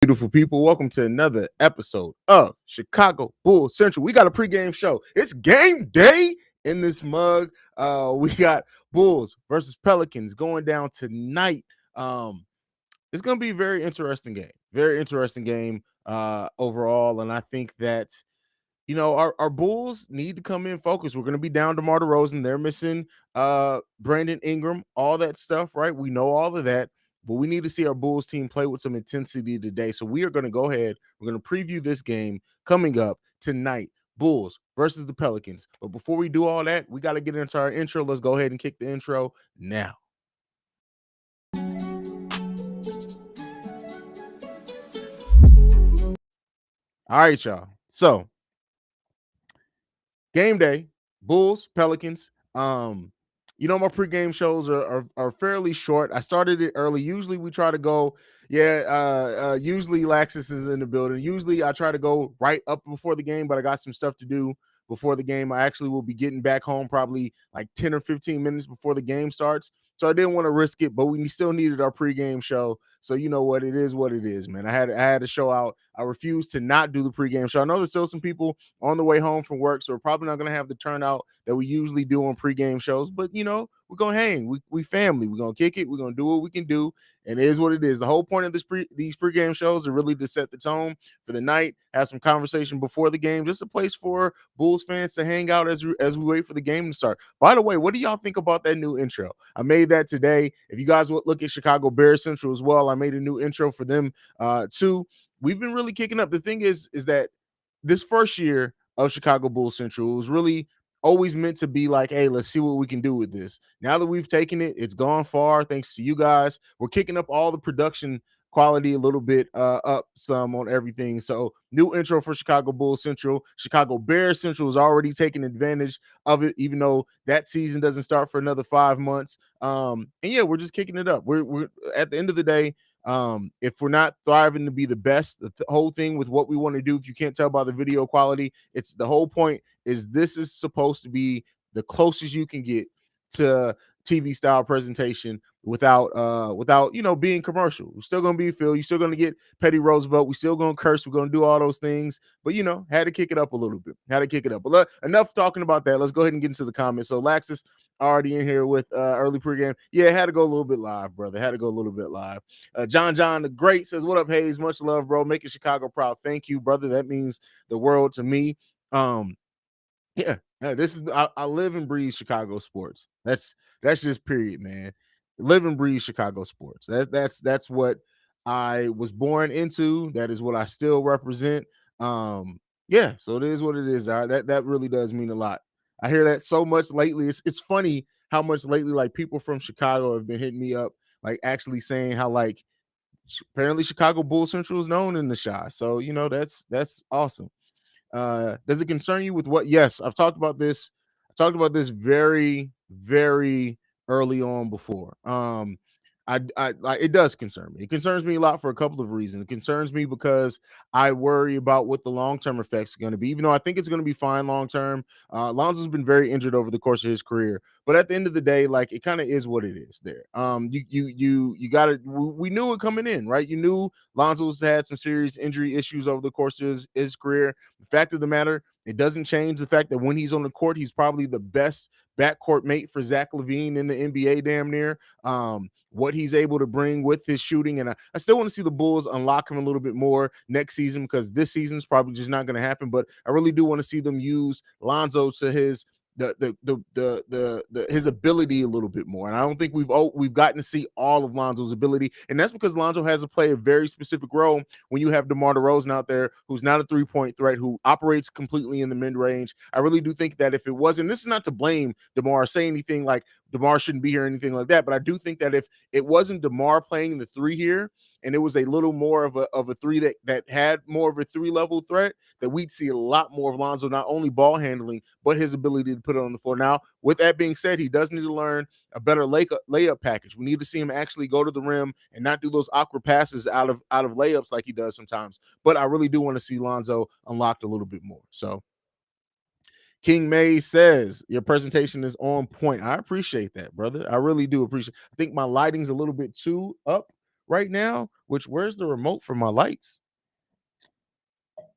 Beautiful people, welcome to another episode of Chicago Bulls Central. We got a pregame show. It's game day in this mug. We got Bulls versus Pelicans going down tonight. It's going to be a very interesting game. Very interesting game overall, and I think that our Bulls need to come in focused. We're going to be down DeMar DeRozan. They're missing Brandon Ingram, all that stuff, right? We know all of that, but we need to see our Bulls team play with some intensity today. So we are going to go ahead. We're going to preview this game coming up tonight. Bulls versus the Pelicans. But before we do all that, we got to get into our intro. Let's go ahead and kick the intro now. All right, y'all. So game day, Bulls, Pelicans. My pregame shows are fairly short. I started it early. Usually we try to go, usually Laxus is in the building. Usually I try to go right up before the game, but I got some stuff to do before the game. I actually will be getting back home probably like 10 or 15 minutes before the game starts. So I didn't want to risk it, but we still needed our pregame show. So you know what it is, man. I had to show out. I refused to not do the pregame show. I know there's still some people on the way home from work, so we're probably not going to have the turnout that we usually do on pregame shows. But we're gonna hang. We family. We're gonna kick it. We're gonna do what we can do, and it is what it is. The whole point of these pregame shows are really to set the tone for the night, have some conversation before the game, just a place for Bulls fans to hang out as we wait for the game to start. By the way, what do y'all think about that new intro? I made that today. If you guys look at Chicago Bears Central as well, I made a new intro for them too. We've been really kicking up. The thing is that this first year of Chicago Bulls Central was really always meant to be like, hey, let's see what we can do with this. Now that we've taken it, it's gone far thanks to you guys. We're kicking up all the production quality a little bit up some on everything. So new intro for Chicago Bulls Central. Chicago Bears Central is already taking advantage of it, even though that season doesn't start for another 5 months. And yeah, we're just kicking it up. We're at the end of the day, if we're not thriving to be the best, the whole thing with what we want to do, if you can't tell by the video quality, it's the whole point is this is supposed to be the closest you can get to TV style presentation without being commercial. We're still gonna be Phil, you're still gonna get Petty Roosevelt, we're still gonna curse, we're gonna do all those things, but had to kick it up a little bit. But enough talking about that. Let's go ahead and get into the comments. So Laxus already in here with early pregame. Yeah, had to go a little bit live, brother. Had to go a little bit live. John the Great says, "What up, Haize? Much love, bro. Making Chicago proud. Thank you, brother. That means the world to me." Yeah, this is I live and breathe Chicago sports. That's just period, man. Live and breathe Chicago sports. That's what I was born into. That is what I still represent. Yeah, so it is what it is. All right? That really does mean a lot. I hear that so much lately. It's funny how much lately like people from Chicago have been hitting me up, like actually saying how like apparently Chicago Bull Central is known in the Chi. So that's awesome. Does it concern you with what? Yes, I've talked about this. I talked about this very, very early on before. It does concern me. It concerns me a lot for a couple of reasons. It concerns me because I worry about what the long-term effects are going to be, even though I think it's going to be fine long-term. Lonzo's been very injured over the course of his career, but at the end of the day, like it kind of is what it is there. You got to, we knew it coming in, right? You knew Lonzo's had some serious injury issues over the course of his career. The fact of the matter, it doesn't change the fact that when he's on the court, he's probably the best backcourt mate for Zach LaVine in the NBA damn near. What he's able to bring with his shooting. And I still want to see the Bulls unlock him a little bit more next season because this season's probably just not going to happen. But I really do want to see them use Lonzo to his his ability a little bit more. And I don't think we've gotten to see all of Lonzo's ability. And that's because Lonzo has to play a very specific role when you have DeMar DeRozan out there who's not a three-point threat, who operates completely in the mid-range. I really do think that if it wasn't, this is not to blame DeMar, say anything like DeMar shouldn't be here or anything like that, but I do think that if it wasn't DeMar playing the three here, and it was a little more of a three that had more of a three-level threat, that we'd see a lot more of Lonzo, not only ball handling, but his ability to put it on the floor. Now, with that being said, he does need to learn a better layup package. We need to see him actually go to the rim and not do those awkward passes out of layups like he does sometimes. But I really do want to see Lonzo unlocked a little bit more. So King May says your presentation is on point. I appreciate that, brother. I really do appreciate. I think my lighting's a little bit too up right now. Which where's the remote for my lights?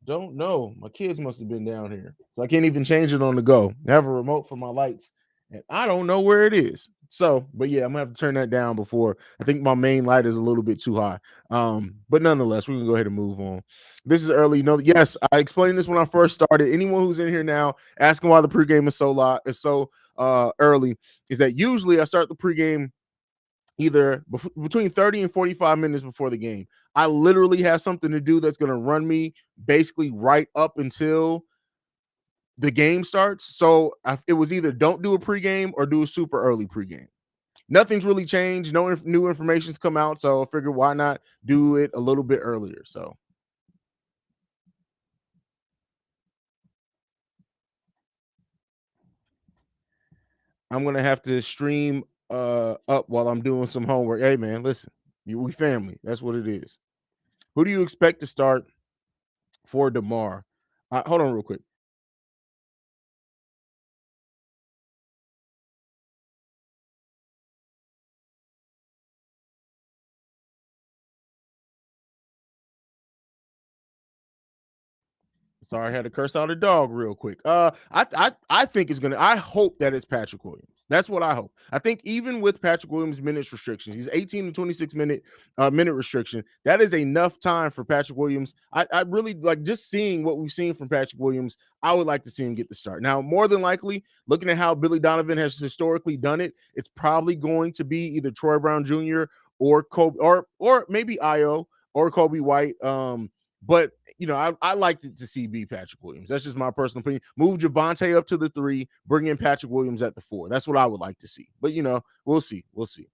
Don't know. My kids must have been down here. So I can't even change it on the go. I have a remote for my lights, and I don't know where it is. So, but yeah, I'm gonna have to turn that down before I think my main light is a little bit too high. But nonetheless, we're gonna go ahead and move on. This is early. You know, yes, I explained this when I first started. Anyone who's in here now asking why the pregame is so early is that usually I start the pregame either between 30 and 45 minutes before the game. I literally have something to do that's going to run me basically right up until the game starts. So it was either don't do a pregame or do a super early pregame. Nothing's really changed. No new information's come out. So I figured why not do it a little bit earlier. So I'm going to have to stream up while I'm doing some homework. Hey, man, listen, we family. That's what it is. Who do you expect to start for DeMar? Hold on real quick. Sorry, I had to curse out a dog real quick. I think it's gonna. I hope that it's Patrick Williams. That's what I hope. I think even with Patrick Williams' minutes restrictions, he's 18 to 26 minute restriction. That is enough time for Patrick Williams. I really like just seeing what we've seen from Patrick Williams. I would like to see him get the start. Now, more than likely, looking at how Billy Donovan has historically done it, it's probably going to be either Troy Brown Jr. or Kobe or maybe Io or Kobe White. But I like to see B Patrick Williams. That's just my personal opinion. Move Javante up to the 3, bring in Patrick Williams at the 4. That's what I would like to see. But we'll see. We'll see.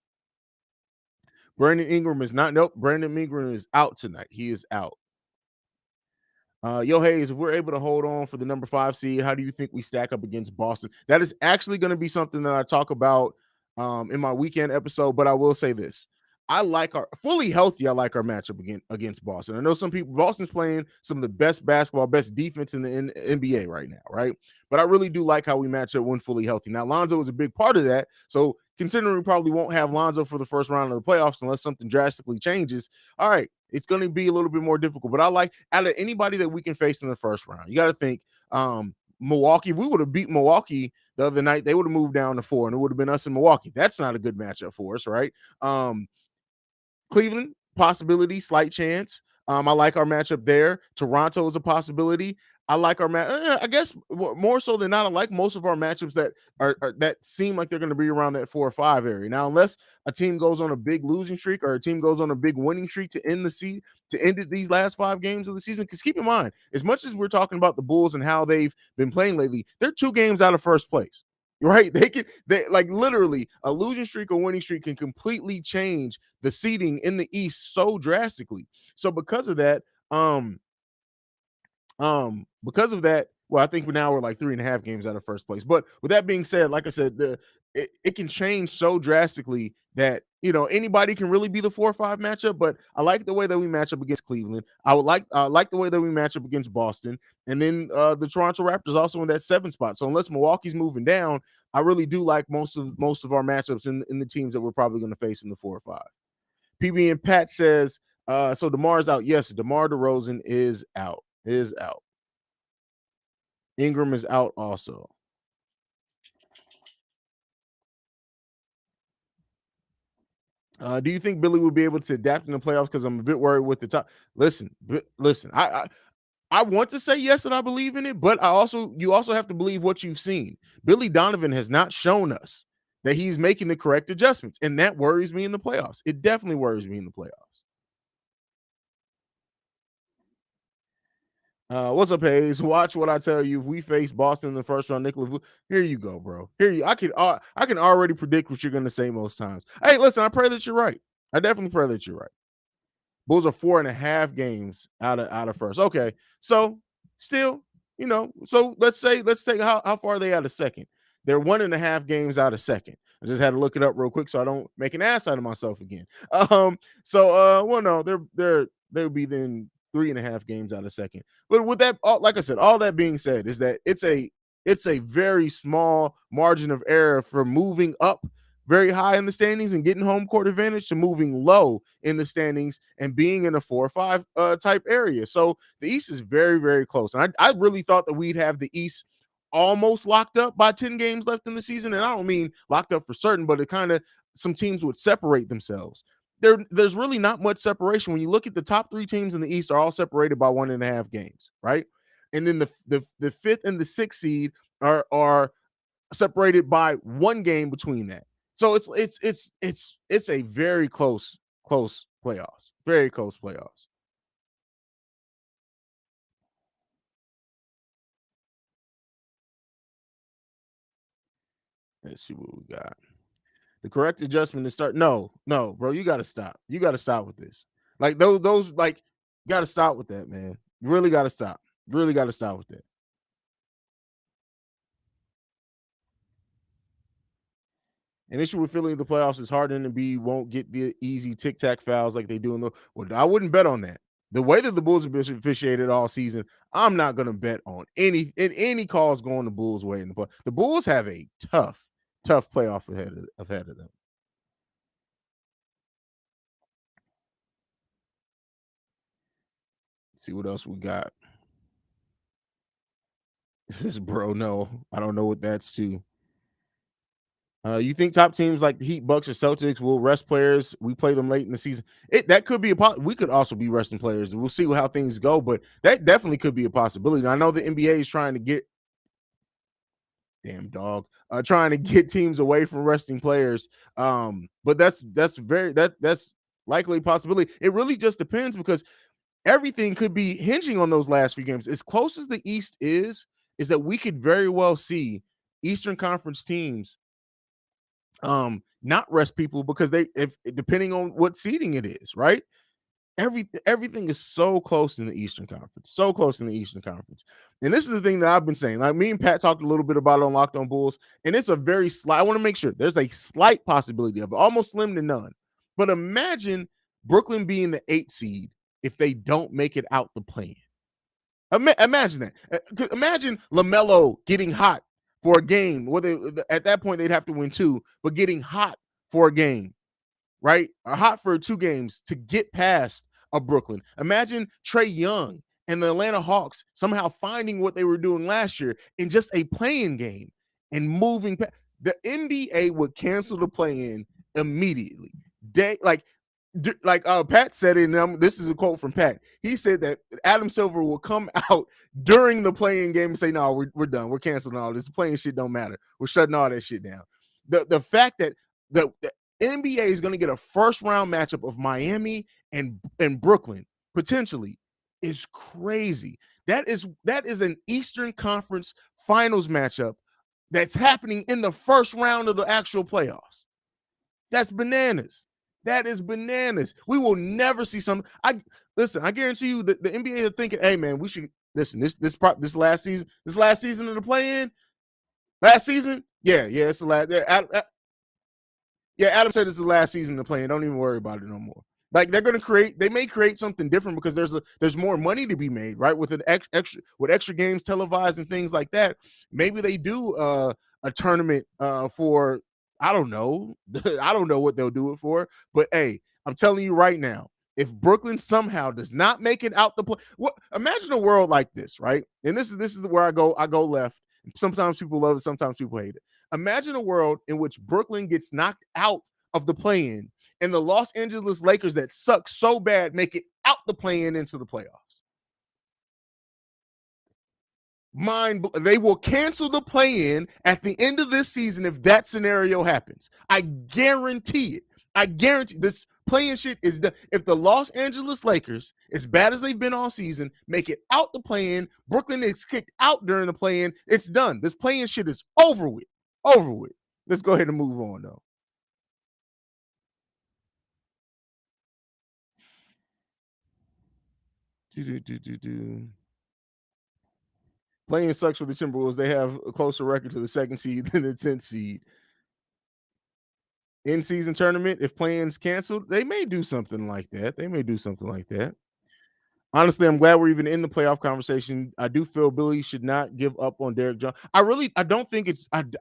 Brandon Ingram is not. Nope. Brandon Ingram is out tonight. He is out. Yo, Haize, if we're able to hold on for the number 5 seed, how do you think we stack up against Boston? That is actually going to be something that I talk about in my weekend episode. But I will say this: I like our fully healthy. I like our matchup against Boston. I know some people. Boston's playing some of the best basketball, best defense in the NBA right now, right? But I really do like how we match up when fully healthy. Now, Lonzo is a big part of that. So considering we probably won't have Lonzo for the first round of the playoffs unless something drastically changes, all right, it's going to be a little bit more difficult. But I like out of anybody that we can face in the first round, you got to think Milwaukee. If we would have beat Milwaukee the other night, they would have moved down to 4, and it would have been us in Milwaukee. That's not a good matchup for us, right? Cleveland, possibility, slight chance. I like our matchup there. Toronto is a possibility. I like our match. I guess more so than not, I like most of our matchups that are that seem like they're going to be around that 4 or 5 area. Now, unless a team goes on a big losing streak or a team goes on a big winning streak to end the season, to end these last 5 games of the season. Because keep in mind, as much as we're talking about the Bulls and how they've been playing lately, they're 2 games out of first place. Right? They like literally a losing streak or winning streak can completely change the seeding in the East so drastically. So because of that, well, I think we're like 3.5 games out of first place. But with that being said, like I said, it can change so drastically that anybody can really be the 4 or 5 matchup. But I like the way that we match up against Cleveland. I like the way that we match up against Boston, and then the Toronto Raptors also in that 7 spot. So unless Milwaukee's moving down, I really do like most of our matchups in the teams that we're probably going to face in the 4 or 5. PB and Pat says, so DeMar's out. Yes, DeMar DeRozan is out. Is out. Ingram is out also. Do you think Billy will be able to adapt in the playoffs? Because I'm a bit worried with the top. Listen. I want to say yes and I believe in it, but you also have to believe what you've seen. Billy Donovan has not shown us that he's making the correct adjustments, and that worries me in the playoffs. It definitely worries me in the playoffs. What's up, Haize? Watch what I tell you. If we face Boston in the first round, Nicholas, here you go, bro. Here you. I can already predict what you're going to say most times. Hey, listen, I pray that you're right. I definitely pray that you're right. Bulls are 4.5 games out of first. Okay, so still, so let's take how far are they out of second? They're 1.5 games out of second. I just had to look it up real quick so I don't make an ass out of myself again. Well, no, they would be then 3.5 games out of second. But with that, like I said, all that being said, is that it's a very small margin of error for moving up very high in the standings and getting home court advantage to moving low in the standings and being in a 4 or 5 type area. So the East is very, very close. And I really thought that we'd have the East almost locked up by 10 games left in the season. And I don't mean locked up for certain, but it kind of some teams would separate themselves. There's really not much separation. When you look at the top 3 teams in the East, are all separated by 1.5 games, right? And then the fifth and the sixth seed are separated by 1 game between that. So it's a very close playoffs, very close playoffs. Let's see what we got. The correct adjustment is start. No, no, bro, you got to stop. You got to stop with this. Like those like, got to stop with that, man. You really got to stop. Really got to stop with that. An issue with Philly in the playoffs is Harden and B won't get the easy tic tac fouls like they do in the. Well, I wouldn't bet on that. The way that the Bulls have been officiated all season, I'm not going to bet on any calls going the Bulls' way in the play. The Bulls have a tough playoff ahead of them. See what else we got. This is bro. No, I don't know what that's to. You think top teams like the Heat, Bucks, or Celtics will rest players? We play them late in the season. That could be we could also be resting players. We'll see how things go, but that definitely could be a possibility. And I know the NBA is trying to get damn dog, trying to get teams away from resting players. But that's likely a possibility. It really just depends because everything could be hinging on those last few games. As close as the East is that we could very well see Eastern Conference teams not rest people because they if depending on what seeding it is, right? Everything is so close in the Eastern Conference, so close in the Eastern Conference. And this is the thing that I've been saying. Like me and Pat talked a little bit about it on Locked On Bulls, and it's a very slight. I want to make sure there's a slight possibility of it, almost slim to none. But imagine Brooklyn being the 8 seed if they don't make it out the play. Imagine that. Imagine LaMelo getting hot for a game. At that point they'd have to win 2, but getting hot for a game, right? Or hot for 2 games to get past a Brooklyn. Imagine Trey Young and the Atlanta Hawks somehow finding what they were doing last year in just a playing game and moving. The NBA would cancel the play-in immediately. Pat said it, and this is a quote from Pat. He said that Adam Silver will come out during the playing game and say, "No, we're done. We're canceling all this. Playing shit don't matter. We're shutting all that shit down." The fact that the NBA is going to get a first round matchup of Miami and Brooklyn potentially is crazy. That is an Eastern Conference Finals matchup that's happening in the first round of the actual playoffs. That's bananas. That is bananas. We will never see some. I guarantee you that the NBA is thinking, "Hey man, we should listen. This last season of the play-in, last season, yeah, it's the last. Yeah, Adam said it's the last season to play, and don't even worry about it no more. Like they may create something different because there's more money to be made, right? With extra games televised and things like that. Maybe they do a tournament for I don't know, I don't know what they'll do it for, but hey, I'm telling you right now, if Brooklyn somehow does not make it out the play, imagine a world like this, right? And this is where I go left. Sometimes people love it, sometimes people hate it. Imagine a world in which Brooklyn gets knocked out of the play-in and the Los Angeles Lakers that suck so bad make it out the play-in into the playoffs. They will cancel the play-in at the end of this season if that scenario happens. I guarantee it. I guarantee this play-in shit is done. If the Los Angeles Lakers, as bad as they've been all season, make it out the play-in, Brooklyn is kicked out during the play-in, it's done. This play-in shit is over with. Over with. Let's go ahead and move on though. Playing sucks for the Timberwolves. They have a closer record to the 2nd seed than the 10th seed. In season tournament, if plans canceled, they may do something like that. They may do something like that. Honestly, I'm glad we're even in the playoff conversation. I do feel Billy should not give up on Derrick Jones. I don't think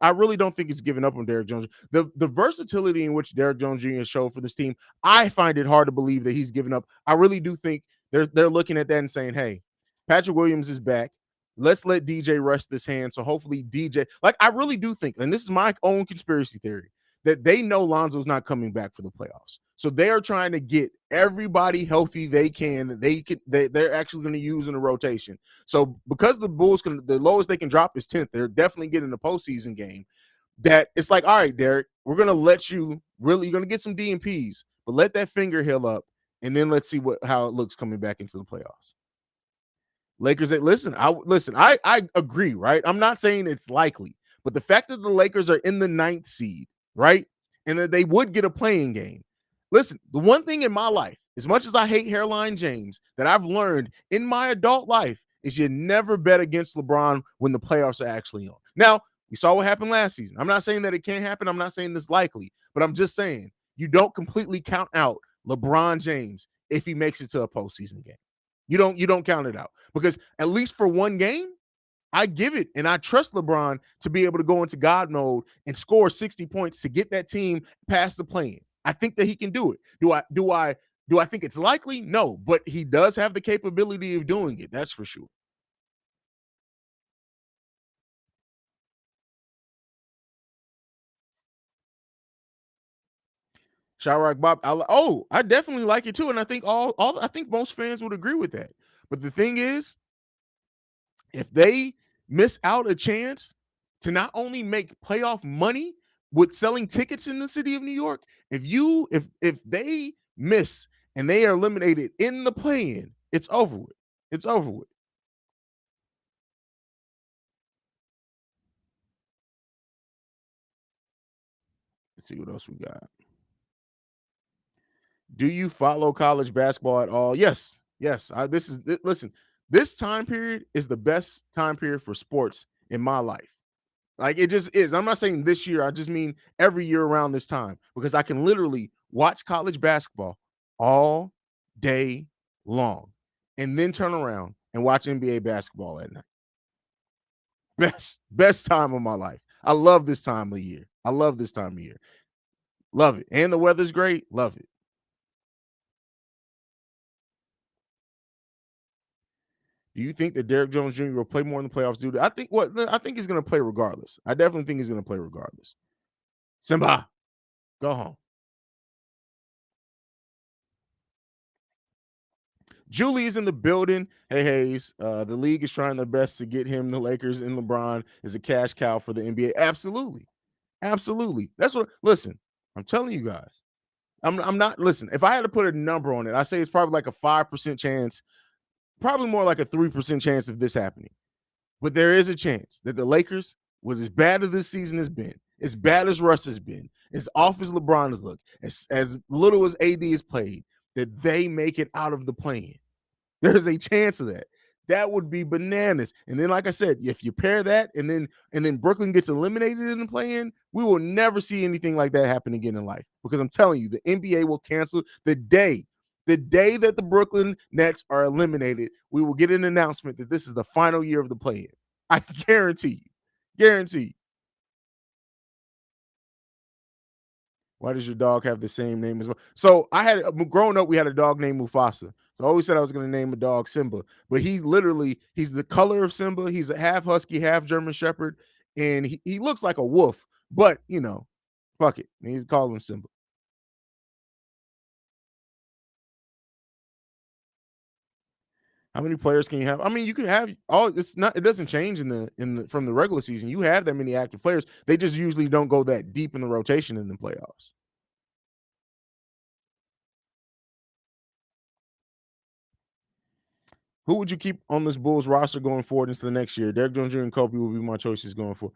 I really don't think it's giving up on Derrick Jones. The versatility in which Derrick Jones Jr. showed for this team, I find it hard to believe that he's given up. I really do think they're looking at that and saying, hey, Patrick Williams is back. Let's let DJ rest this hand. So hopefully DJ, like I really do think, and this is my own conspiracy theory, that they know Lonzo's not coming back for the playoffs. So they are trying to get everybody healthy they can that they're actually going to use in the rotation. So because the Bulls the lowest they can drop is 10th, they're definitely getting a postseason game. That it's like, all right, Derek, we're going to let you really, you're going to get some DNPs, but let that finger heal up, and then let's see how it looks coming back into the playoffs. Lakers, I agree, right? I'm not saying it's likely, but the fact that the Lakers are in the 9th seed, right? And that they would get a playing game. Listen, the one thing in my life, as much as I hate Hairline James, that I've learned in my adult life is you never bet against LeBron when the playoffs are actually on. Now, we saw what happened last season. I'm not saying that it can't happen. I'm not saying it's likely, but I'm just saying you don't completely count out LeBron James if he makes it to a postseason game. You don't count it out, because at least for one game, I give it, and I trust LeBron to be able to go into God mode and score 60 points to get that team past the play-in. I think that he can do it. Do I think it's likely? No, but he does have the capability of doing it. That's for sure. Chirac Bob, I definitely like it too, and I think I think most fans would agree with that. But the thing is, if they miss out a chance to not only make playoff money with selling tickets in the city of New York, if they miss and they are eliminated in the play-in, it's over with. It's over with. Let's see what else we got. Do you follow college basketball at all? Yes, yes. Listen. This time period is the best time period for sports in my life. Like, it just is. I'm not saying this year. I just mean every year around this time, because I can literally watch college basketball all day long and then turn around and watch NBA basketball at night. Best time of my life. I love this time of year. I love this time of year. Love it. And the weather's great. Love it. Do you think that Derrick Jones Jr. will play more in the playoffs? Dude, I think he's going to play regardless. I definitely think he's going to play regardless. Simba, go home. Julie is in the building. Hey, Haize. The league is trying their best to get him, the Lakers, and LeBron is a cash cow for the NBA. Absolutely. Absolutely. That's what, listen, I'm telling you guys. I'm not, listen, if I had to put a number on it, I say it's probably like a 5% chance, probably more like a 3% chance of this happening. But there is a chance that the Lakers, with as bad as this season has been, as bad as Russ has been, as off as LeBron has looked, as little as AD has played, that they make it out of the play-in. There's a chance of that. That would be bananas. And then, like I said, if you pair that and then Brooklyn gets eliminated in the play-in, we will never see anything like that happen again in life. Because I'm telling you, the NBA will cancel the day that the Brooklyn Nets are eliminated. We will get an announcement that this is the final year of the play-in. I guarantee you. Guarantee you. Why does your dog have the same name as well? So growing up, we had a dog named Mufasa. So I always said I was going to name a dog Simba, but he's the color of Simba. He's a half husky, half German Shepherd, and he looks like a wolf, but fuck it. You call him Simba. How many players can you have? I mean, you could have it doesn't change from the regular season. You have that many active players. They just usually don't go that deep in the rotation in the playoffs. Who would you keep on this Bulls roster going forward into the next year? Derrick Jones Jr. and Kobe will be my choices going forward.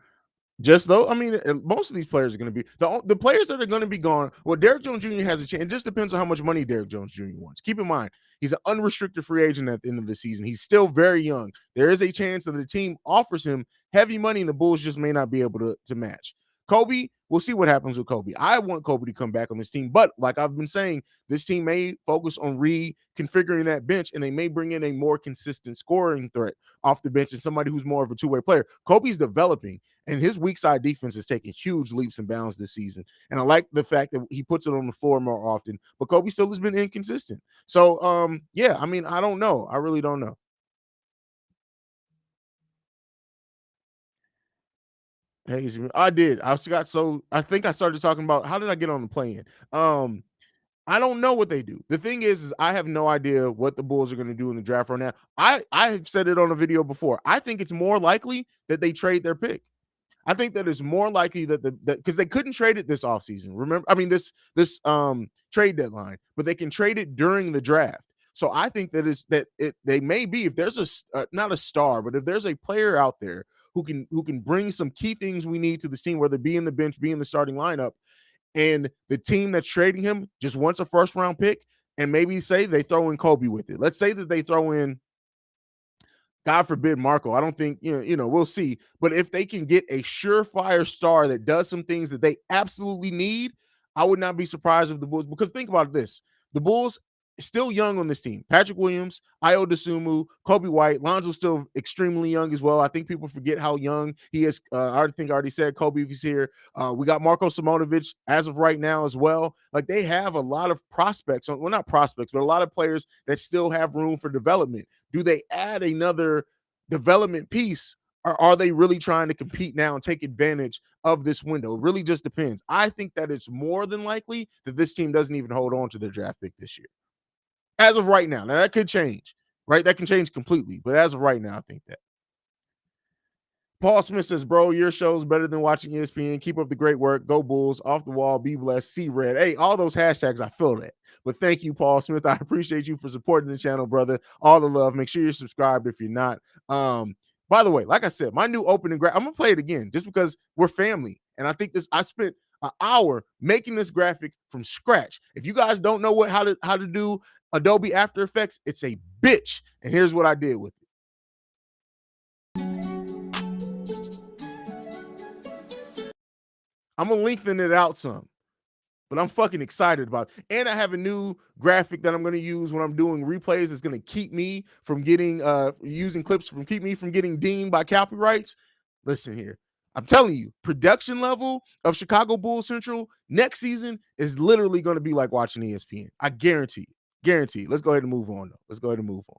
Just though, I mean, most of these players are going to be the players that are going to be gone. Well, Derrick Jones Jr. has a chance. It just depends on how much money Derrick Jones Jr. wants. Keep in mind, he's an unrestricted free agent at the end of the season. He's still very young. There is a chance that the team offers him heavy money, and the Bulls just may not be able to match. Kobe, we'll see what happens with Kobe. I want Kobe to come back on this team, but like I've been saying, this team may focus on reconfiguring that bench, and they may bring in a more consistent scoring threat off the bench and somebody who's more of a two-way player. Kobe's developing, and his weak side defense is taking huge leaps and bounds this season. And I like the fact that he puts it on the floor more often, but Kobe still has been inconsistent. So, yeah, I mean, I don't know. I really don't know. Haize, I did. I got so I think I started talking about how did I get on the plane? I don't know what they do. The thing is I have no idea what the Bulls are going to do in the draft right now. I have said it on a video before. I think it's more likely that they trade their pick. I think that it's more likely that because they couldn't trade it this offseason. Remember, I mean this trade deadline, but they can trade it during the draft. So I think that is that it they may be if there's not a star, but if there's a player out there who can bring some key things we need to the team, whether it be in the bench, be in the starting lineup, and the team that's trading him just wants a first round pick, and maybe say they throw in Kobe with it. Let's say that they throw in God forbid Marco. I don't think, we'll see. But if they can get a surefire star that does some things that they absolutely need, I would not be surprised if the Bulls, because think about this. The Bulls still young on this team. Patrick Williams, Io DeSumo, Kobe White, Lonzo's still extremely young as well. I think people forget how young he is. I already said Kobe if he's here. We got Marco Simonovic as of right now as well. Like they have a lot of prospects, well, not prospects, but a lot of players that still have room for development. Do they add another development piece, or are they really trying to compete now and take advantage of this window? It really just depends. I think that it's more than likely that this team doesn't even hold on to their draft pick this year. As of right now. Now that could change, right? That can change completely. But as of right now, I think that. Paul Smith says, bro, your show's better than watching ESPN. Keep up the great work. Go Bulls. Off the wall. Be blessed. See red. Hey, all those hashtags, I feel that. But thank you, Paul Smith. I appreciate you for supporting the channel, brother. All the love. Make sure you're subscribed if you're not. By the way, like I said, my new opening I'm gonna play it again just because we're family. And I think I spent an hour making this graphic from scratch. If you guys don't know how to do Adobe After Effects, it's a bitch. And here's what I did with it. I'm gonna lengthen it out some, but I'm fucking excited about it. And I have a new graphic that I'm gonna use when I'm doing replays. It's gonna keep me from getting using clips from keep me from getting dinged by copyrights. Listen here. I'm telling you, production level of Chicago Bulls Central next season is literally going to be like watching ESPN. I guarantee you. Guaranteed. Let's go ahead and move on, though. Let's go ahead and move on.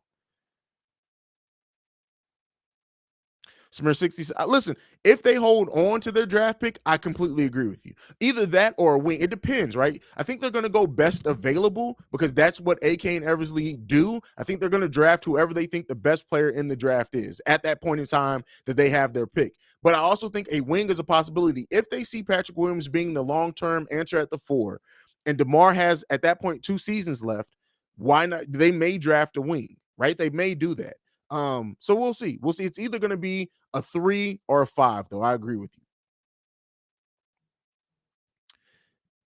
Smear 60. Listen, if they hold on to their draft pick, I completely agree with you. Either that or a wing. It depends, right? I think they're going to go best available because that's what AK and Eversley do. I think they're going to draft whoever they think the best player in the draft is at that point in time that they have their pick. But I also think a wing is a possibility. If they see Patrick Williams being the long-term answer at the 4, and DeMar has, at that point, 2 seasons left, why not? They may draft a wing, right? They may do that. So we'll see. We'll see. It's either going to be a 3 or a 5, though. I agree with you.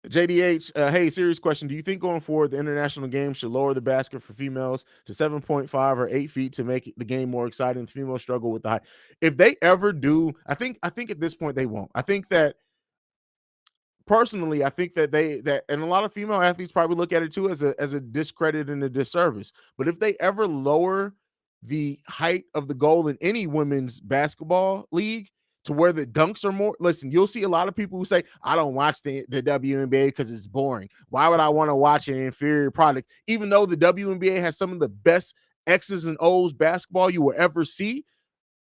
JDH, hey, serious question. Do you think going forward the international game should lower the basket for females to 7.5 or 8 feet to make the game more exciting? The females struggle with the height. If they ever do, I think at this point they won't. I think that personally, I think that and a lot of female athletes probably look at it too as a discredit and a disservice. But if they ever lower the height of the goal in any women's basketball league to where the dunks are more, listen, you'll see a lot of people who say, I don't watch the WNBA because it's boring. Why would I want to watch an inferior product? Even though the WNBA has some of the best X's and O's basketball you will ever see,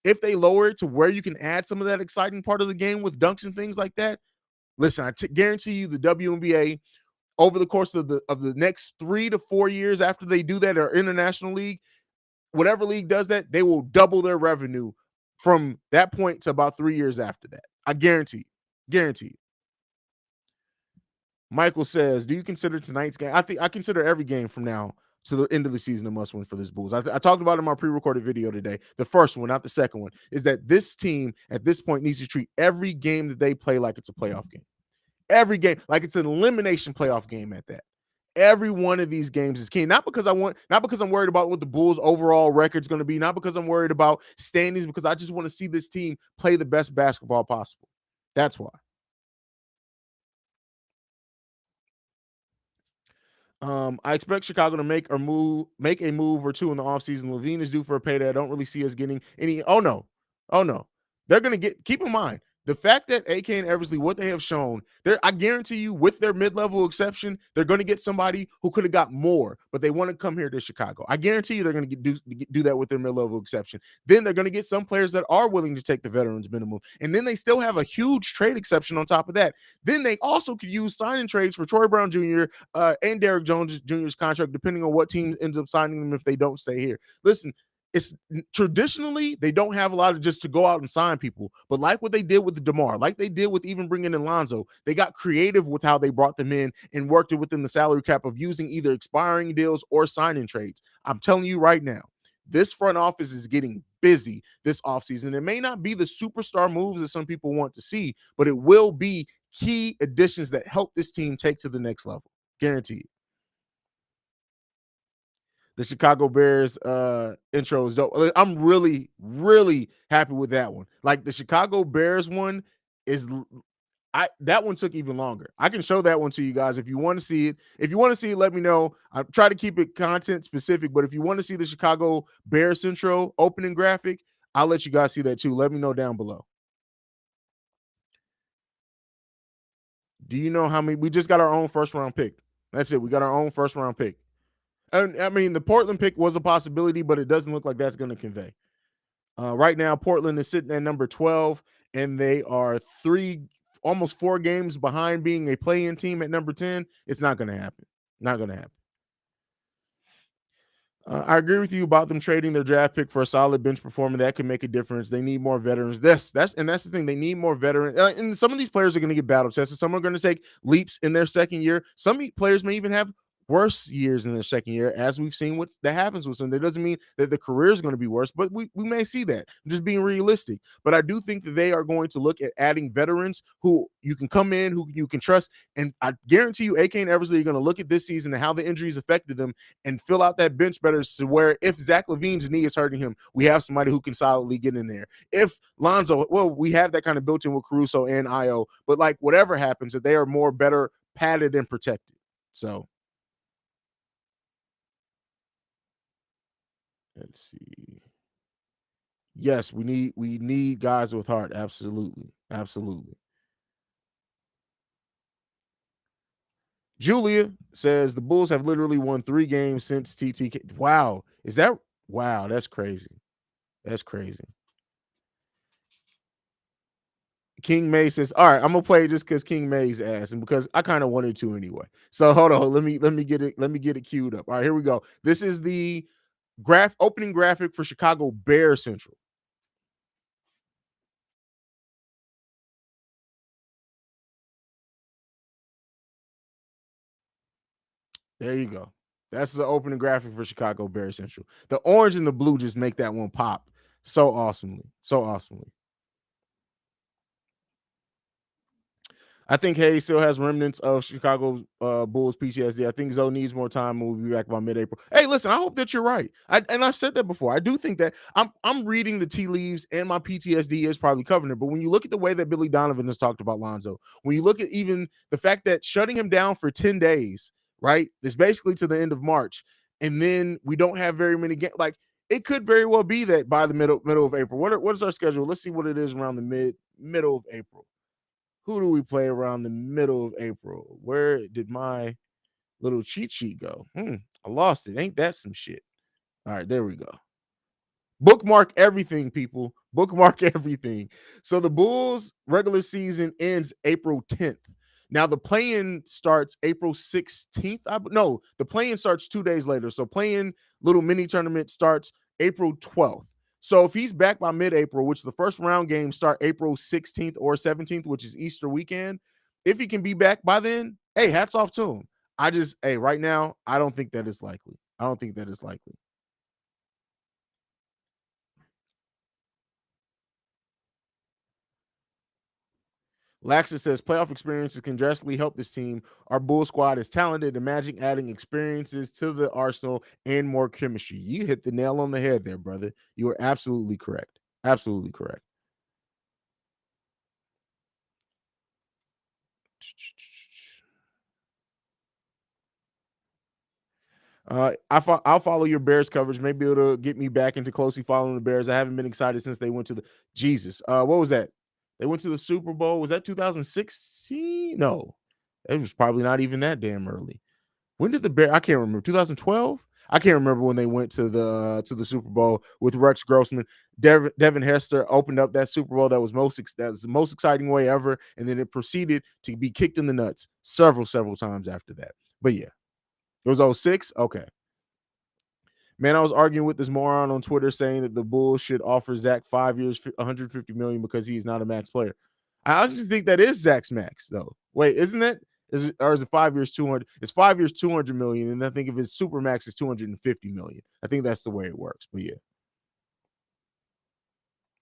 if they lower it to where you can add some of that exciting part of the game with dunks and things like that, listen, I guarantee you the WNBA over the course of the next 3 to 4 years after they do that, or international league, whatever league does that, they will double their revenue from that point to about 3 years after that. I guarantee. Guaranteed. Michael says, do you consider tonight's game? I consider every game from now to the end of the season a must win for this Bulls. I talked about it in my pre-recorded video today. The first one, not the second one, is that this team at this point needs to treat every game that they play like it's a playoff game. Every game, like it's an elimination playoff game at that. Every one of these games is key. Not because I'm worried about what the Bulls' overall record's going to be, not because I'm worried about standings, because I just want to see this team play the best basketball possible. That's why. I expect Chicago to make a move or two in the offseason. LaVine is due for a payday. I don't really see us getting any. Oh no. Oh no. They're gonna get keep in mind the fact that AK and Eversley, what they have shown, I guarantee you, with their mid-level exception, they're gonna get somebody who could have got more, but they want to come here to Chicago. I guarantee you they're gonna do that with their mid-level exception. Then they're gonna get some players that are willing to take the veterans minimum. And then they still have a huge trade exception on top of that. Then they also could use signing trades for Troy Brown Jr. And Derrick Jones Jr.'s contract, depending on what team ends up signing them if they don't stay here. Listen, it's traditionally they don't have a lot of just to go out and sign people, but like what they did with the DeMar, like they did with even bringing in Lonzo, they got creative with how they brought them in and worked it within the salary cap of using either expiring deals or signing trades. I'm telling you right now, this front office is getting busy this offseason. It may not be the superstar moves that some people want to see, but it will be key additions that help this team take to the next level. Guaranteed. The Chicago Bears intro is dope. I'm really, really happy with that one. Like the Chicago Bears one is that one took even longer. I can show that one to you guys if you want to see it. If you want to see it, let me know. I try to keep it content specific, but if you want to see the Chicago Bears intro opening graphic, I'll let you guys see that too. Let me know down below. Do you know how many? We just got our own first round pick. That's it. We got our own first round pick. And I mean, the Portland pick was a possibility, but it doesn't look like that's going to convey. Right now, Portland is sitting at number 12, and they are almost 4 games behind being a play-in team at number 10. It's not going to happen. Not going to happen. I agree with you about them trading their draft pick for a solid bench performer that could make a difference. They need more veterans. That's the thing. They need more veterans. And some of these players are going to get battle tested. Some are going to take leaps in their second year. Some players may even have worse years in their second year, as we've seen what that happens with some. That doesn't mean that the career is going to be worse, but we may see that. I'm just being realistic. But I do think that they are going to look at adding veterans who you can come in, who you can trust. And I guarantee you, AK and Eversley are going to look at this season and how the injuries affected them and fill out that bench better to where if Zach LaVine's knee is hurting him, we have somebody who can solidly get in there. If Lonzo, well, we have that kind of built in with Caruso and Io, but like whatever happens, that they are more better padded and protected. So let's see. Yes, we need guys with heart. Absolutely. Absolutely. Julia says the Bulls have literally won 3 games since TTK. Wow. Is that wow? That's crazy. That's crazy. King May says, "All right, I'm gonna play just because King May's asked, and because I kind of wanted to anyway." So hold on, let me get it. Let me get it queued up. All right, here we go. This is the opening graphic for Chicago Bear Central. There you go. That's the opening graphic for Chicago Bear Central. The orange and the blue just make that one pop so awesomely, so awesomely. I think Haize still has remnants of Chicago Bulls PTSD. I think Zoe needs more time and we'll be back by mid-April. Hey, listen, I hope that you're right. And I've said that before. I do think that I'm reading the tea leaves and my PTSD is probably covering it. But when you look at the way that Billy Donovan has talked about Lonzo, when you look at even the fact that shutting him down for 10 days, right, is basically to the end of March, and then we don't have very many games. Like it could very well be that by the middle of April. What is our schedule? Let's see what it is around the middle of April. Who do we play around the middle of April? Where did my little cheat sheet go? I lost it. Ain't that some shit? All right, there we go. Bookmark everything, people. Bookmark everything. So the Bulls regular season ends April 10th. Now the play-in starts April 16th. No, the play-in starts 2 days later. So play-in little mini tournament starts April 12th. So if he's back by mid-April, which the first round games start April 16th or 17th, which is Easter weekend, if he can be back by then, hey, hats off to him. Right now, I don't think that is likely. I don't think that is likely. Laxus says playoff experiences can drastically help this team. Our Bull squad is talented. Imagine adding experiences to the arsenal and more chemistry. You hit the nail on the head there, brother. You are absolutely correct. Absolutely correct. I'll follow your Bears coverage. Maybe it'll get me back into closely following the Bears. I haven't been excited since they went to the Jesus. What was that? They went to the Super Bowl. Was that 2016? No, it was probably not even that damn early. When did the Bears? I can't remember. 2012. I can't remember when they went to the Super Bowl with Rex Grossman. Devin Hester opened up that Super Bowl. That was the most exciting way ever, and then it proceeded to be kicked in the nuts several times after that. But yeah, it was '06. Okay. Man, I was arguing with this moron on Twitter saying that the Bulls should offer Zach 5 years, 150 million because he's not a max player. I just think that is Zach's max, though. Wait, isn't it? Or is it 5 years, 200? It's 5 years, 200 million, and I think if his super max is 250 million. I think that's the way it works. But yeah,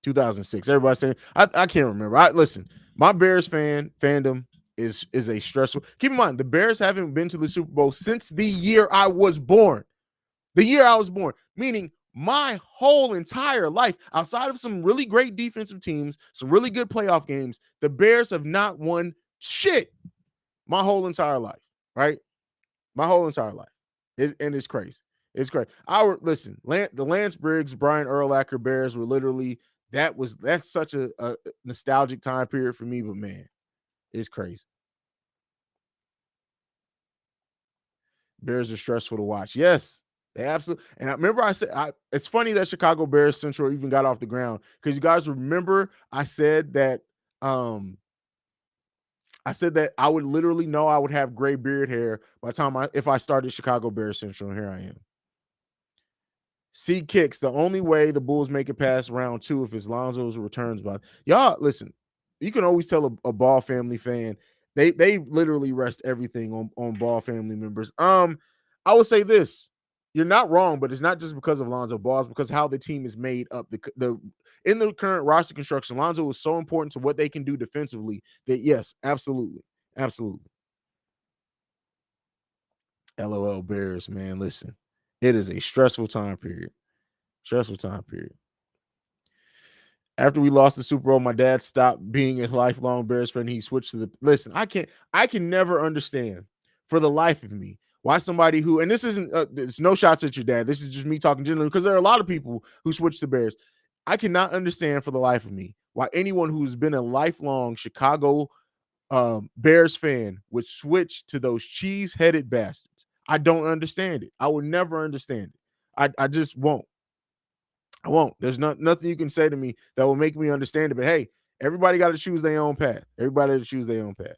2006. Everybody's saying I can't remember. Listen, my Bears fandom is a stressful. Keep in mind, the Bears haven't been to the Super Bowl since the year I was born. The year I was born, meaning my whole entire life, outside of some really great defensive teams, some really good playoff games, the Bears have not won shit my whole entire life, right? My whole entire life. And it's crazy. It's crazy. The Lance Briggs, Brian Urlacher Bears were literally that's such a nostalgic time period for me, but man, it's crazy. Bears are stressful to watch. Yes, they absolutely. And I remember I said it's funny that Chicago Bears Central even got off the ground because you guys remember I said that I would literally know I would have gray beard hair by the time if I started Chicago Bears Central. And here I am. C kicks. The only way the Bulls make it past round 2 if it's Lonzo's returns. But y'all, listen, you can always tell a Ball family fan they literally rest everything on Ball family members. I would say this: you're not wrong, but it's not just because of Lonzo Ball. It's because how the team is made up. The in the current roster construction, Lonzo is so important to what they can do defensively that yes, absolutely, absolutely. LOL Bears, man. Listen, it is a stressful time period. Stressful time period. After we lost the Super Bowl, my dad stopped being a lifelong Bears fan. He switched to the listen. I can never understand for the life of me why somebody who, and this isn't, it's no shots at your dad. This is just me talking generally because there are a lot of people who switch to Bears. I cannot understand for the life of me why anyone who's been a lifelong Chicago Bears fan would switch to those cheese-headed bastards. I don't understand it. I will never understand it. I just won't. I won't. There's nothing you can say to me that will make me understand it. But hey, everybody got to choose their own path. Everybody to choose their own path.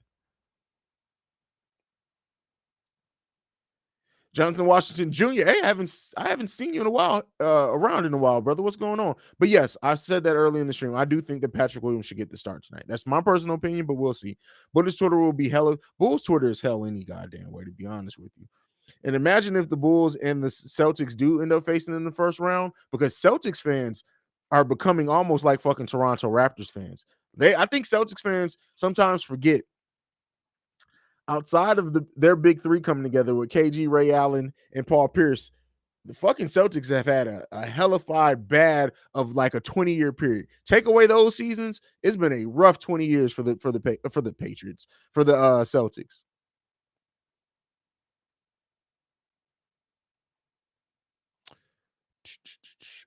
Jonathan Washington Jr. Hey, I haven't seen you in a while, around in a while, brother. What's going on? But yes, I said that early in the stream. I do think that Patrick Williams should get the start tonight. That's my personal opinion, but we'll see. Bulls Twitter will be hella. Bulls Twitter is hell any goddamn way, to be honest with you. And imagine if the Bulls and the Celtics do end up facing in the first round, because Celtics fans are becoming almost like fucking Toronto Raptors fans. I think Celtics fans sometimes forget outside of their big three coming together with KG, Ray Allen, and Paul Pierce, the fucking Celtics have had a hellified bad of like a 20-year period. Take away those seasons, it's been a rough 20 years for the Patriots, for the Celtics.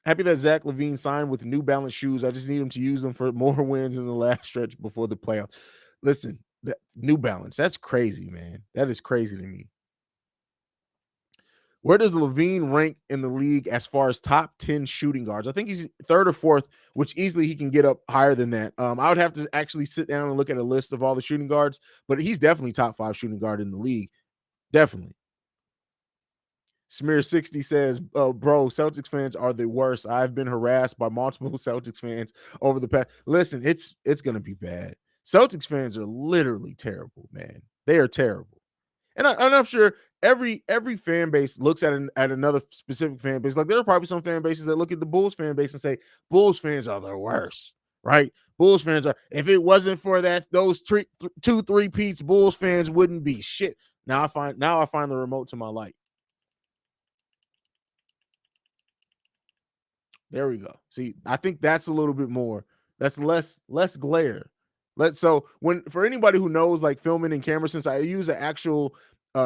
Happy that Zach LaVine signed with New Balance shoes. I just need him to use them for more wins in the last stretch before the playoffs. Listen, New Balance, that's crazy, man. That is crazy to me. Where does LaVine rank in the league as far as top 10 shooting guards? I think he's third or fourth, which easily he can get up higher than that. I would have to actually sit down and look at a list of all the shooting guards, but he's definitely top 5 shooting guard in the league. Definitely. Smear60 says, bro, Celtics fans are the worst. I've been harassed by multiple Celtics fans over the past. Listen, it's going to be bad. Celtics fans are literally terrible, man. They are terrible. And I'm sure every fan base looks at another specific fan base. Like there are probably some fan bases that look at the Bulls fan base and say, Bulls fans are the worst, right? Bulls fans are, if it wasn't for those 2-3 peats, Bulls fans wouldn't be shit. Now I find the remote to my light. There we go. See, I think that's a little bit more. That's less glare. For anybody who knows like filming and camera, since I use an actual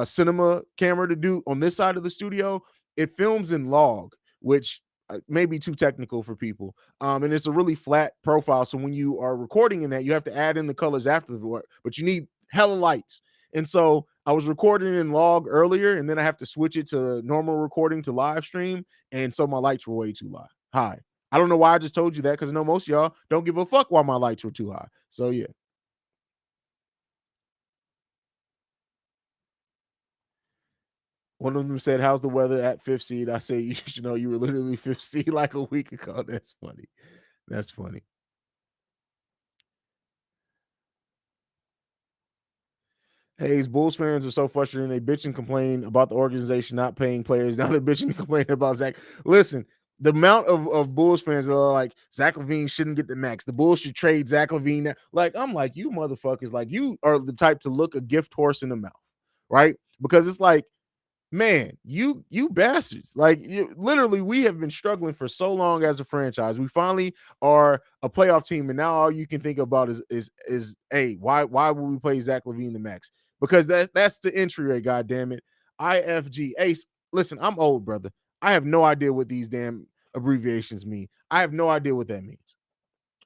cinema camera to do on this side of the studio, it films in log, which may be too technical for people. And it's a really flat profile. So when you are recording in that, you have to add in the colors after the work, but you need hella lights. And so I was recording in log earlier, and then I have to switch it to normal recording to live stream. And so my lights were way too high. I don't know why I just told you that, because I know most of y'all don't give a fuck why my lights were too high. So yeah. One of them said, "How's the weather at fifth seed?" I say, "You should know you were literally fifth seed like a week ago." That's funny. That's funny. Haize, Bulls fans are so frustrated. They bitch and complain about the organization not paying players. Now they're bitching and complaining about Zach. Listen, the amount of Bulls fans that are like, Zach LaVine shouldn't get the max. The Bulls should trade Zach LaVine. Like, I'm like, you motherfuckers, like, you are the type to look a gift horse in the mouth, right? Because it's like, man, you bastards. Like, literally, we have been struggling for so long as a franchise. We finally are a playoff team, and now all you can think about is hey, why would we play Zach LaVine the max? Because that's the entry rate, god damn it. IFG. Ace, listen, I'm old, brother. I have no idea what these damn abbreviations mean. I have no idea what that means.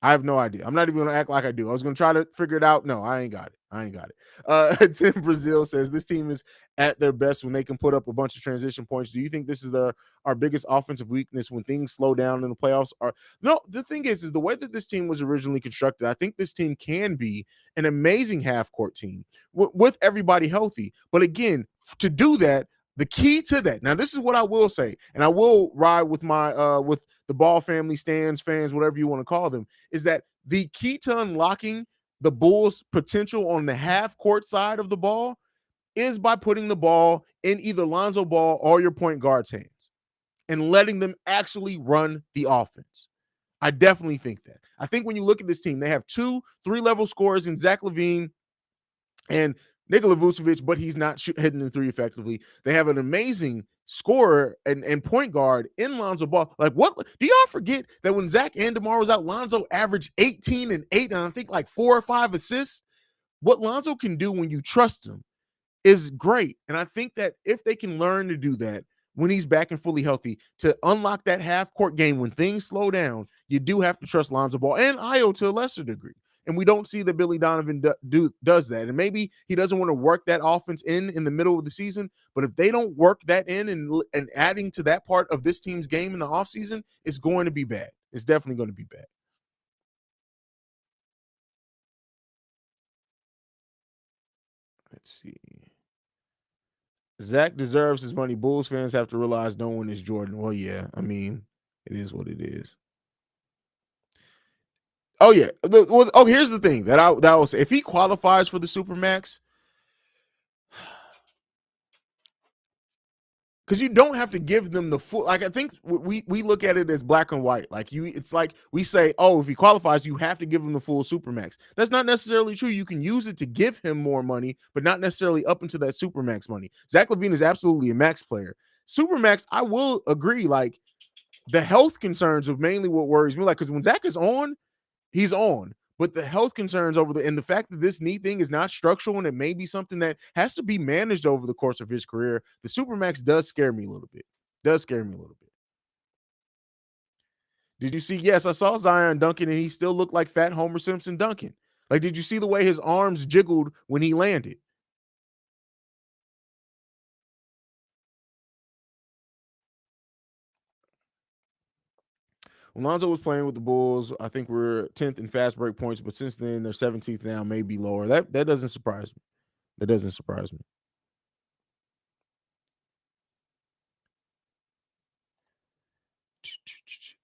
I have no idea. I'm not even gonna act like I do. I was gonna try to figure it out. No, I ain't got it. I ain't got it. Tim Brazil says this team is at their best when they can put up a bunch of transition points. Do you think this is our biggest offensive weakness when things slow down in the playoffs? Or no, the thing is the way that this team was originally constructed. I think this team can be an amazing half court team with everybody healthy. But again, to do that, the key to that. Now, this is what I will say, and I will ride with my with the Ball family, stands, fans, whatever you want to call them, is that the key to unlocking the Bulls' potential on the half court side of the ball is by putting the ball in either Lonzo Ball or your point guard's hands and letting them actually run the offense. I definitely think that. I think when you look at this team, they have 2 3-level scorers in Zach LaVine and Nikola Vucevic, but he's not hitting the three effectively. They have an amazing scorer and point guard in Lonzo Ball. Like, what do y'all forget that when Zach and DeMar was out, Lonzo averaged 18 and 8, and I think like 4 or 5 assists? What Lonzo can do when you trust him is great. And I think that if they can learn to do that when he's back and fully healthy, to unlock that half court game when things slow down, you do have to trust Lonzo Ball and Io to a lesser degree. And we don't see that Billy Donovan does that. And maybe he doesn't want to work that offense in the middle of the season. But if they don't work that in and adding to that part of this team's game in the offseason, it's going to be bad. It's definitely going to be bad. Let's see. Zach deserves his money. Bulls fans have to realize no one is Jordan. Well, yeah, I mean, it is what it is. Oh yeah. Here's the thing that I will say: if he qualifies for the Supermax, because you don't have to give them the full. Like, I think we look at it as black and white. Like, it's like we say, oh, if he qualifies, you have to give him the full Supermax. That's not necessarily true. You can use it to give him more money, but not necessarily up into that Supermax money. Zach LaVine is absolutely a max player. Supermax, I will agree. Like, the health concerns are mainly what worries me. Like, because when Zach is on, he's on. But the health concerns and the fact that this knee thing is not structural and it may be something that has to be managed over the course of his career, the Supermax does scare me a little bit. Does scare me a little bit. Did you see? Yes, I saw Zion dunking and he still looked like fat Homer Simpson dunking. Like, did you see the way his arms jiggled when he landed? When Lonzo was playing with the Bulls, I think we're 10th in fast break points, but since then they're 17th now, maybe lower. That doesn't surprise me. That doesn't surprise me.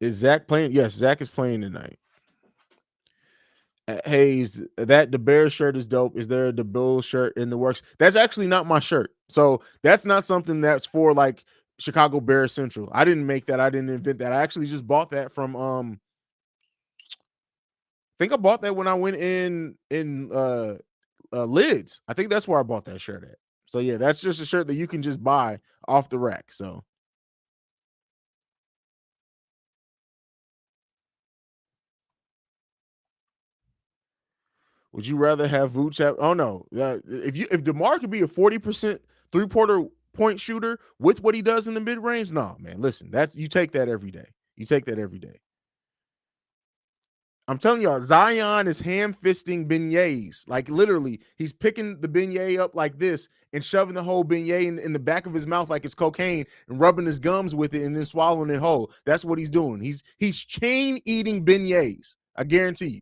Is Zach playing? Yes, Zach is playing tonight. Haize, that the Bears shirt is dope. Is there a the Bulls shirt in the works? That's actually not my shirt. So that's not something that's for like Chicago Bears Central. I didn't make that. I didn't invent that. I actually just bought that from I think I bought that when I went in Lids. I think that's where I bought that shirt at. So yeah, that's just a shirt that you can just buy off the rack. So would you rather have Vooch have? Oh no, if DeMar could be a 40% Three-point shooter with what he does in the mid-range? No, man. Listen, that's you take that every day. You take that every day. I'm telling y'all, Zion is ham-fisting beignets. Like literally, he's picking the beignet up like this and shoving the whole beignet in the back of his mouth like it's cocaine and rubbing his gums with it and then swallowing it whole. That's what he's doing. He's chain eating beignets. I guarantee you.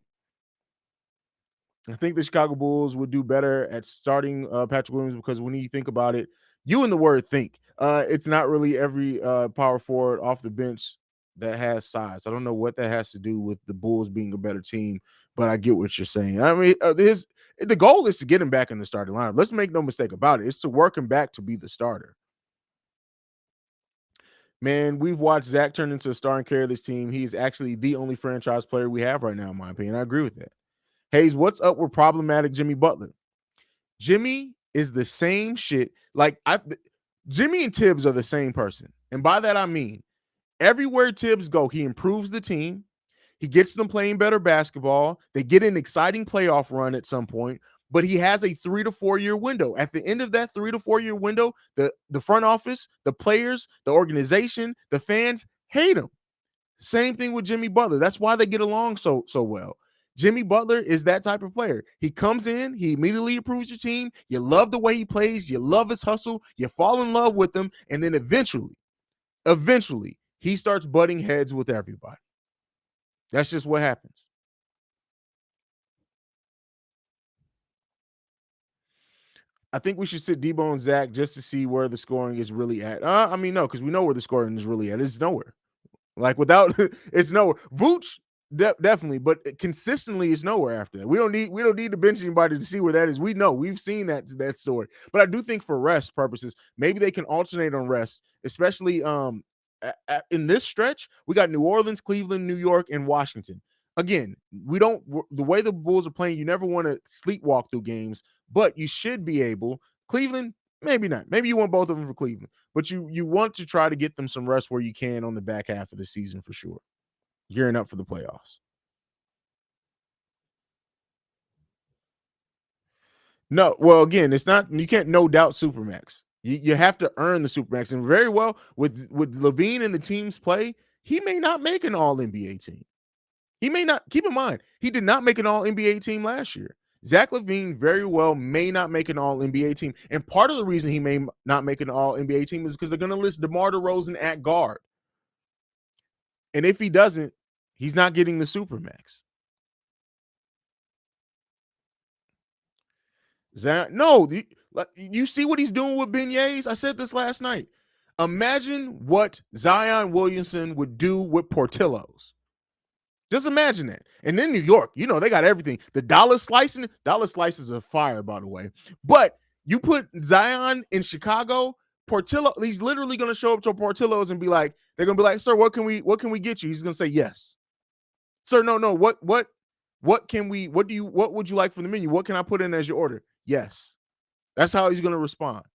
I think the Chicago Bulls would do better at starting Patrick Williams because when you think about it, you and the word think. It's not really every power forward off the bench that has size. I don't know what that has to do with the Bulls being a better team, but I get what you're saying. I mean, the goal is to get him back in the starting lineup. Let's make no mistake about it. It's to work him back to be the starter. Man, we've watched Zach turn into a star and carry this team. He's actually the only franchise player we have right now, in my opinion. I agree with that. Haize, what's up with problematic Jimmy Butler? Jimmy is the same shit. Jimmy and Tibbs are the same person. And by that, I mean, everywhere Tibbs go, he improves the team. He gets them playing better basketball. They get an exciting playoff run at some point, but he has a 3 to 4 year window. At the end of that 3 to 4 year window, the front office, the players, the organization, the fans hate him. Same thing with Jimmy Butler. That's why they get along so well. Jimmy Butler is that type of player. He comes in, he immediately improves your team. You love the way he plays, you love his hustle, you fall in love with him, and then eventually, he starts butting heads with everybody. That's just what happens. I think we should sit Debo and Zach just to see where the scoring is really at. I mean, no, because we know where the scoring is really at. It's nowhere. Like without it's nowhere. Vooch definitely, but consistently it's nowhere after that. We don't need to bench anybody to see where that is. We know we've seen that story. But I do think for rest purposes, maybe they can alternate on rest, especially in this stretch. We got New Orleans, Cleveland, New York, and Washington. Again, the way the Bulls are playing, you never want to sleepwalk through games, but you should be able. Cleveland, maybe not. Maybe you want both of them for Cleveland, but you want to try to get them some rest where you can on the back half of the season for sure, gearing up for the playoffs. No, well, again, it's not. You can't no doubt supermax. You have to earn the supermax, and very well with LaVine and the team's play, he may not make an All NBA team. He may not. Keep in mind, he did not make an All NBA team last year. Zach LaVine very well may not make an All NBA team, and part of the reason he may not make an All NBA team is because they're going to list DeMar DeRozan at guard, and if he doesn't, he's not getting the supermax. Zach, no, you see what he's doing with beignets? I said this last night. Imagine what Zion Williamson would do with Portillo's. Just imagine that. And then New York, they got everything. The dollar slices are fire, by the way. But you put Zion in Chicago, Portillo, he's literally going to show up to Portillo's and be like, they're going to be like, sir, what can we get you? He's going to say yes. Sir, no, what would you like from the menu? What can I put in as your order? Yes. That's how he's going to respond.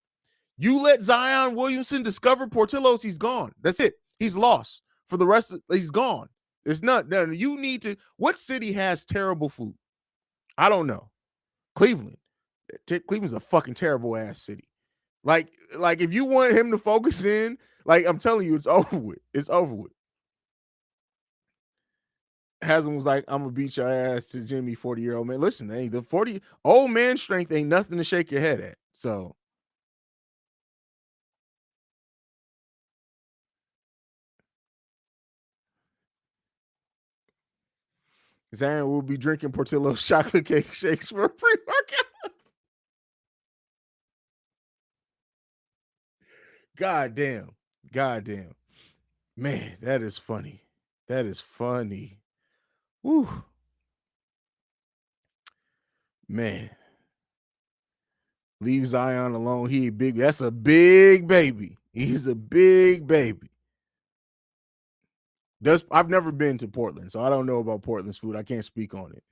You let Zion Williamson discover Portillo's, he's gone. That's it. He's lost. For the rest he's gone. It's not. You need to. What city has terrible food? I don't know. Cleveland. Cleveland's a fucking terrible ass city. Like if you want him to focus in, like I'm telling you, it's over with. It's over with. Haslam was like, I'm gonna beat your ass to Jimmy, 40-year-old man. Listen, the 40 old man strength ain't nothing to shake your head at. So Zion will be drinking Portillo's chocolate cake shakes for a pre-workout. God damn. Man, that is funny. That is funny. Woo. Man. Leave Zion alone. That's a big baby. He's a big baby. I've never been to Portland, so I don't know about Portland's food. I can't speak on it.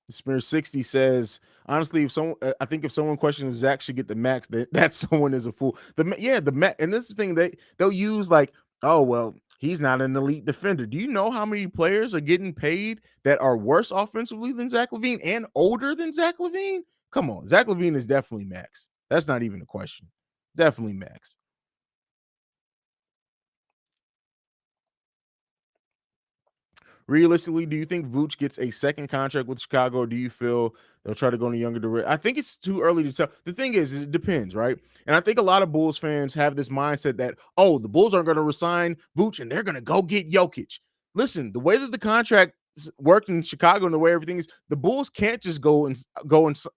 Spinner 60 says, honestly, I think if someone questions if Zach should get the max, that someone is a fool. The max, and this is the thing they'll use like, oh well, He's not an elite defender. Do you know how many players are getting paid that are worse offensively than Zach LaVine and older than Zach LaVine? Come on. Zach LaVine is definitely max. That's not even a question. Definitely max. Realistically, do you think Vooch gets a second contract with Chicago, or do you feel they'll try to go in a younger direction? I think it's too early to tell. The thing is it depends, right? And I think a lot of Bulls fans have this mindset that, oh, the Bulls aren't going to resign Vooch and they're going to go get Jokic. Listen, the way that the contract worked in Chicago and the way everything is, the Bulls can't just go and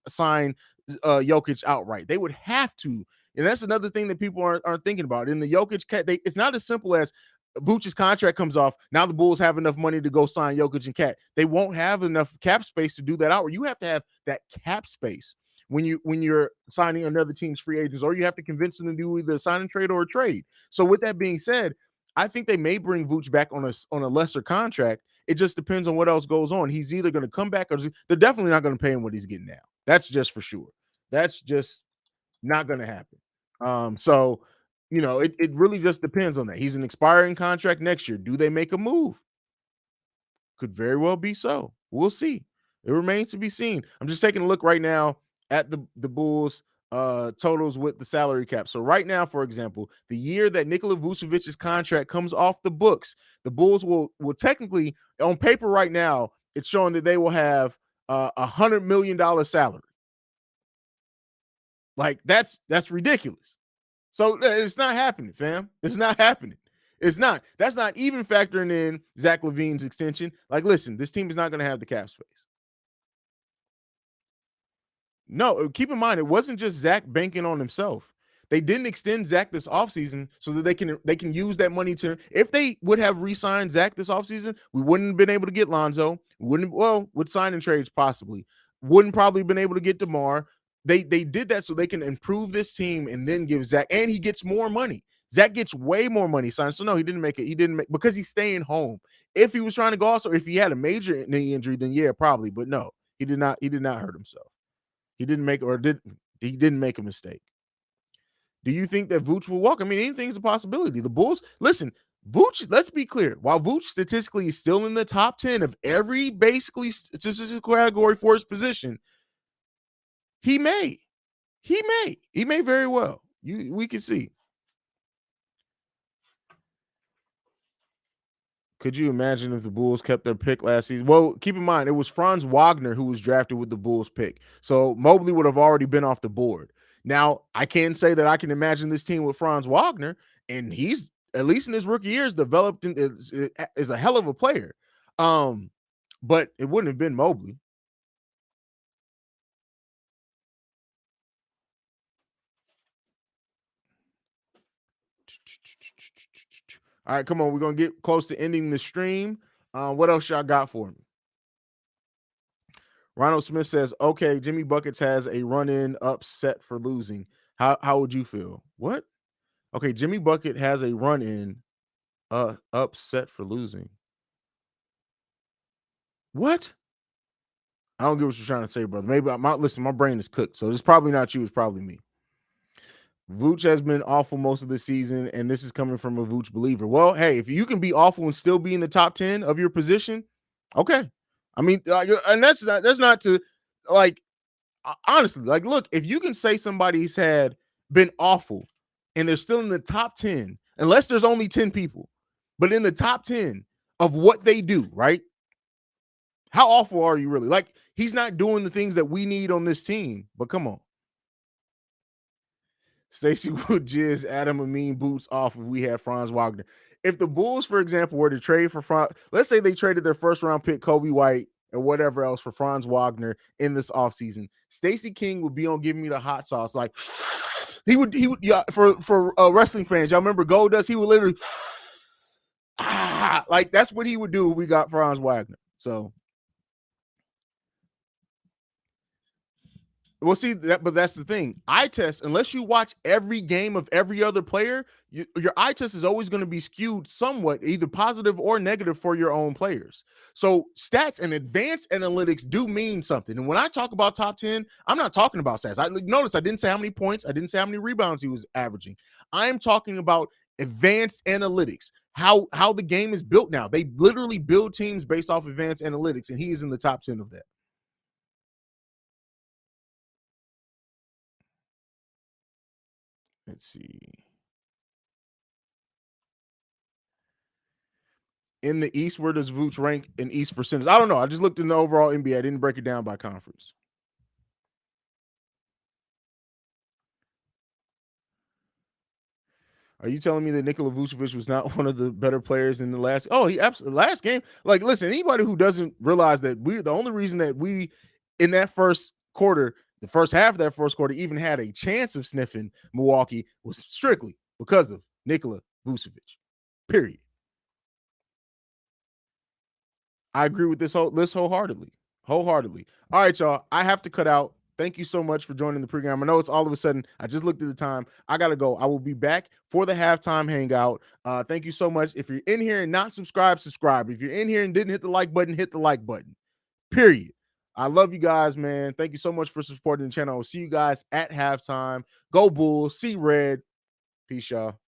sign Jokic outright. They would have to. And that's another thing that people aren't thinking about. In the Jokic, it's not as simple as Vooch's contract comes off. Now the Bulls have enough money to go sign Jokic and Cat. They won't have enough cap space to do that out. Or you have to have that cap space when you're signing another team's free agents, or you have to convince them to do either a sign and trade or a trade. So with that being said, I think they may bring Vooch back on a lesser contract. It just depends on what else goes on. He's either going to come back or they're definitely not going to pay him what he's getting now. That's just for sure. That's just not going to happen. So it really just depends on that. He's an expiring contract next year. Do they make a move? Could very well be so. We'll see. It remains to be seen. I'm just taking a look right now at the Bulls totals with the salary cap. So right now, for example, the year that Nikola Vucevic's contract comes off the books, the Bulls will technically, on paper right now, it's showing that they will have $100 million salary. Like that's ridiculous. So it's not happening, fam. It's not happening. It's not. That's not even factoring in Zach LaVine's extension. Like, listen, this team is not going to have the cap space. No, keep in mind, it wasn't just Zach banking on himself. They didn't extend Zach this offseason so that they can use that money to. If they would have re-signed Zach this offseason, we wouldn't have been able to get Lonzo. Would sign and trades possibly. Wouldn't probably been able to get DeMar. They did that so they can improve this team and then give Zach, and he gets more money. Zach gets way more money signed. So no, he didn't make it. He didn't make, because he's staying home. If he was trying to go also, if he had a major knee injury, then yeah, probably. But no, he did not. He did not hurt himself. He didn't make he didn't make a mistake. Do you think that Vooch will walk? I mean, anything's a possibility. The Bulls, listen, Vooch, let's be clear. While Vooch statistically is still in the top 10 of every basically statistical category for his position, he may very well. We can see. Could you imagine if the Bulls kept their pick last season? Well, keep in mind, it was Franz Wagner who was drafted with the Bulls pick. So Mobley would have already been off the board. Now, I can say that I can imagine this team with Franz Wagner, and he's, at least in his rookie years, developed is a hell of a player. But it wouldn't have been Mobley. All right, come on. We're going to get close to ending the stream. What else y'all got for me? Ronald Smith says, okay, Jimmy Buckets has a run-in upset for losing. How would you feel? What? Okay, Jimmy Bucket has a run-in upset for losing. What? I don't get what you're trying to say, brother. Maybe my brain is cooked. So it's probably not you, it's probably me. Vooch has been awful most of the season, and this is coming from a Vooch believer. Well, hey, if you can be awful and still be in the top 10 of your position, okay. I mean, and that's not to, like, honestly, like, look, if you can say somebody's had been awful and they're still in the top 10, unless there's only 10 people, but in the top 10 of what they do, right? How awful are you really? Like, he's not doing the things that we need on this team, but come on. Stacey would jizz Adam Amin boots off if we had Franz Wagner. If the Bulls, for example, were to trade for Franz, let's say they traded their first round pick, Kobe White, and whatever else for Franz Wagner in this offseason, Stacey King would be on giving me the hot sauce. Like, he would, yeah, for wrestling fans, y'all remember Goldust? He would literally, like, that's what he would do if we got Franz Wagner. So, we'll see that, but that's the thing. Eye test, unless you watch every game of every other player, your eye test is always going to be skewed somewhat, either positive or negative for your own players. So stats and advanced analytics do mean something. And when I talk about top 10, I'm not talking about stats. Notice I didn't say how many points, I didn't say how many rebounds he was averaging. I'm talking about Advanced analytics. How the game is built now. They literally build teams based off advanced analytics, and he is in the top 10 of that. Let's see. In the East, where does Vooch rank in East percentage? I don't know. I just looked in the overall NBA. I didn't break it down by conference. Are you telling me that Nikola Vucevic was not one of the better players in the last? Oh, he absolutely last game. Like, listen, anybody who doesn't realize that the only reason that we in that first quarter, the first half of that first quarter, even had a chance of sniffing Milwaukee was strictly because of Nikola Vucevic. Period. I agree with this whole list wholeheartedly. Wholeheartedly. All right, y'all. I have to cut out. Thank you so much for joining the pregame. I know it's all of a sudden. I just looked at the time. I gotta go. I will be back for the halftime hangout. Thank you so much. If you're in here and not subscribed, subscribe. If you're in here and didn't hit the like button, hit the like button. Period. I love you guys, man. Thank you so much for supporting the channel. I'll see you guys at halftime. Go Bulls. See red. Peace, y'all.